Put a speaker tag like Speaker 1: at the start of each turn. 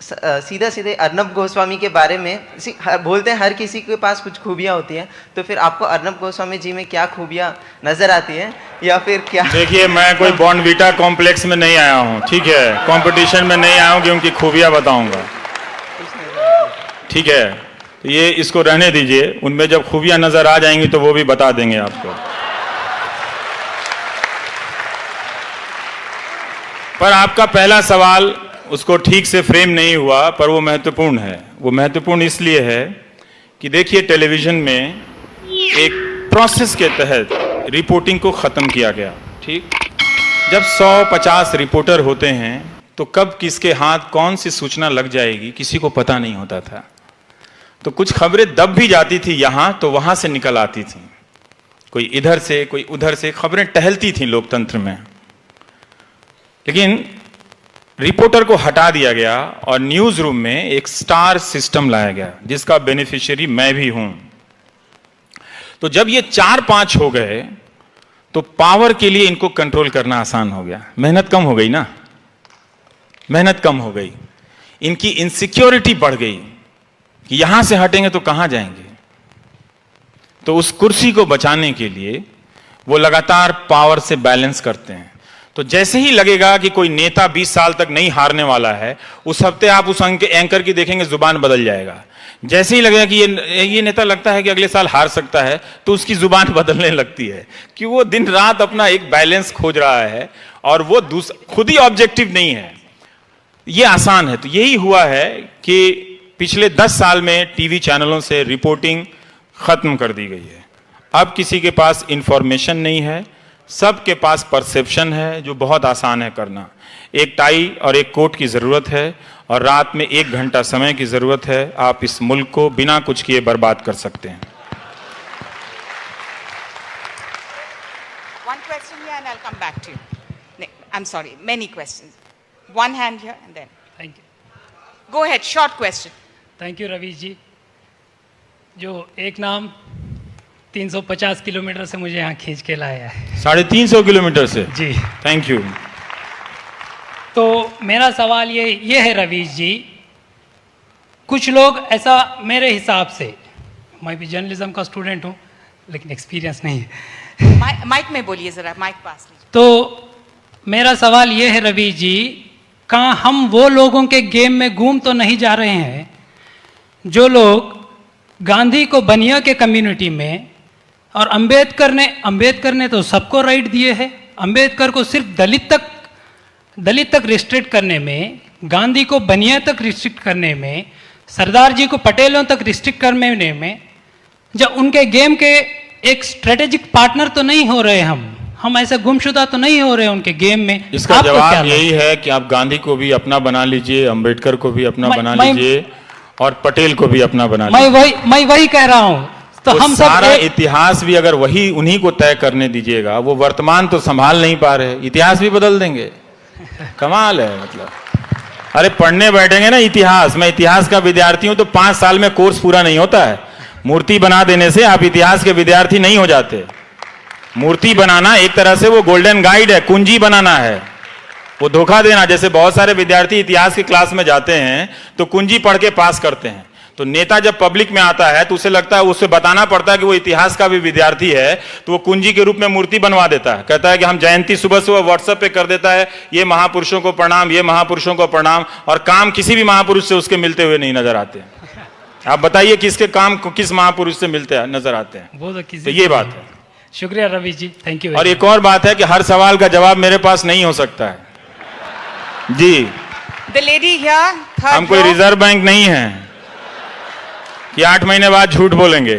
Speaker 1: सीधा सीधे अर्नब गोस्वामी के बारे में बोलते हैं हर किसी के पास कुछ खूबियाँ होती हैं, तो फिर आपको अर्नब गोस्वामी जी में क्या खूबियाँ नजर आती हैं या फिर क्या?
Speaker 2: देखिए, मैं कोई बॉर्नवीटा कॉम्प्लेक्स में नहीं आया हूँ, ठीक है, कंपटीशन में नहीं आया हूँ कि उनकी खूबियाँ बताऊंगा, ठीक है, तो ये इसको रहने दीजिए, उनमें जब खूबियाँ नजर आ जाएंगी तो वो भी बता देंगे आपको। पर आपका पहला सवाल उसको ठीक से फ्रेम नहीं हुआ, पर वो महत्वपूर्ण है। वो महत्वपूर्ण इसलिए है कि देखिए, टेलीविजन में एक प्रोसेस के तहत रिपोर्टिंग को ख़त्म किया गया, ठीक। जब 150 रिपोर्टर होते हैं तो कब किसके हाथ कौन सी सूचना लग जाएगी किसी को पता नहीं होता था। तो कुछ खबरें दब भी जाती थी यहाँ तो वहाँ से निकल आती थी, कोई इधर से कोई उधर से, खबरें टहलती थी लोकतंत्र में। लेकिन रिपोर्टर को हटा दिया गया और न्यूज रूम में एक स्टार सिस्टम लाया गया जिसका बेनिफिशियरी मैं भी हूं। तो जब ये 4-5 हो गए तो पावर के लिए इनको कंट्रोल करना आसान हो गया, मेहनत कम हो गई ना, मेहनत कम हो गई, इनकी इनसिक्योरिटी बढ़ गई कि यहां से हटेंगे तो कहां जाएंगे। तो उस कुर्सी को बचाने के लिए वो लगातार पावर से बैलेंस करते हैं। तो जैसे ही लगेगा कि कोई नेता 20 साल तक नहीं हारने वाला है, उस हफ्ते आप उस एंकर की देखेंगे जुबान बदल जाएगा। जैसे ही लगेगा कि ये नेता लगता है कि अगले साल हार सकता है, तो उसकी जुबान बदलने लगती है कि वो दिन रात अपना एक बैलेंस खोज रहा है और वो खुद ही ऑब्जेक्टिव नहीं है। ये आसान है। तो यही हुआ है कि पिछले 10 साल में टीवी चैनलों से रिपोर्टिंग खत्म कर दी गई है। अब किसी के पास इंफॉर्मेशन नहीं है, सबके पास परसेप्शन है, जो बहुत आसान है करना। एक टाई और एक कोट की जरूरत है और रात में 1 घंटा समय की जरूरत है। आप इस मुल्क को बिना कुछ किए बर्बाद कर सकते हैं।
Speaker 3: One question here and I'll come back to you. I'm sorry, many questions. One hand here and then.
Speaker 4: Thank you.
Speaker 3: Go ahead, short question.
Speaker 4: Thank you Ravish ji. जो एक नाम 350 किलोमीटर से मुझे यहाँ खींच के लाया है।
Speaker 2: 350 किलोमीटर से?
Speaker 4: जी,
Speaker 2: थैंक यू।
Speaker 4: तो मेरा सवाल ये है रवीश जी, कुछ लोग ऐसा, मेरे हिसाब से, मैं भी जर्नलिज्म का स्टूडेंट हूँ लेकिन एक्सपीरियंस नहीं है।
Speaker 3: माइक में बोलिए ज़रा, माइक पास लीजिए।
Speaker 4: तो मेरा सवाल ये है रवीश जी, कहाँ हम वो लोगों के गेम में घूम तो नहीं जा रहे हैं जो लोग गांधी को बनिया के कम्युनिटी में और अंबेडकर ने तो सबको राइट दिए हैं, अंबेडकर को सिर्फ दलित तक रिस्ट्रिक्ट करने में, गांधी को बनिया तक रिस्ट्रिक्ट करने में, सरदार जी को पटेलों तक रिस्ट्रिक्ट करने में, जब उनके गेम के एक स्ट्रेटेजिक पार्टनर तो नहीं हो रहे हम ऐसे गुमशुदा तो नहीं हो रहे उनके गेम में।
Speaker 2: इसका जवाब यही है कि आप गांधी को भी अपना बना लीजिए, अंबेडकर को भी अपना बना लीजिए और पटेल को भी अपना बना लीजिए।
Speaker 4: मैं वही कह रहा हूँ। तो हम
Speaker 2: सारा इतिहास भी अगर वही उन्हीं को तय करने दीजिएगा, वो वर्तमान तो संभाल नहीं पा रहे, इतिहास भी बदल देंगे। कमाल है, मतलब अरे पढ़ने बैठेंगे ना इतिहास, मैं इतिहास का विद्यार्थी हूं, तो 5 साल में कोर्स पूरा नहीं होता है। मूर्ति बना देने से आप इतिहास के विद्यार्थी नहीं हो जाते। मूर्ति बनाना एक तरह से वो गोल्डन गाइड है, कुंजी बनाना है, वो धोखा देना। जैसे बहुत सारे विद्यार्थी इतिहास की क्लास में जाते हैं तो कुंजी पढ़ के पास करते हैं, तो नेता जब पब्लिक में आता है तो उसे लगता है, उसे बताना पड़ता है कि वो इतिहास का भी विद्यार्थी है, तो वो कुंजी के रूप में मूर्ति बनवा देता है। कहता है कि हम जयंती सुबह सुबह व्हाट्सएप पे कर देता है, ये महापुरुषों को प्रणाम, ये महापुरुषों को प्रणाम, और काम किसी भी महापुरुष से उसके मिलते हुए नहीं नजर आते। आप बताइए किसके काम किस महापुरुष से मिलते हैं नजर आते हैं?
Speaker 4: वो
Speaker 2: तो ये बात है।
Speaker 4: शुक्रिया रवि जी, थैंक यू।
Speaker 2: और एक और बात है कि हर सवाल का जवाब मेरे पास नहीं हो सकता है जी।
Speaker 3: The lady here,
Speaker 2: हम कोई रिजर्व बैंक नहीं है कि 8 महीने बाद झूठ बोलेंगे।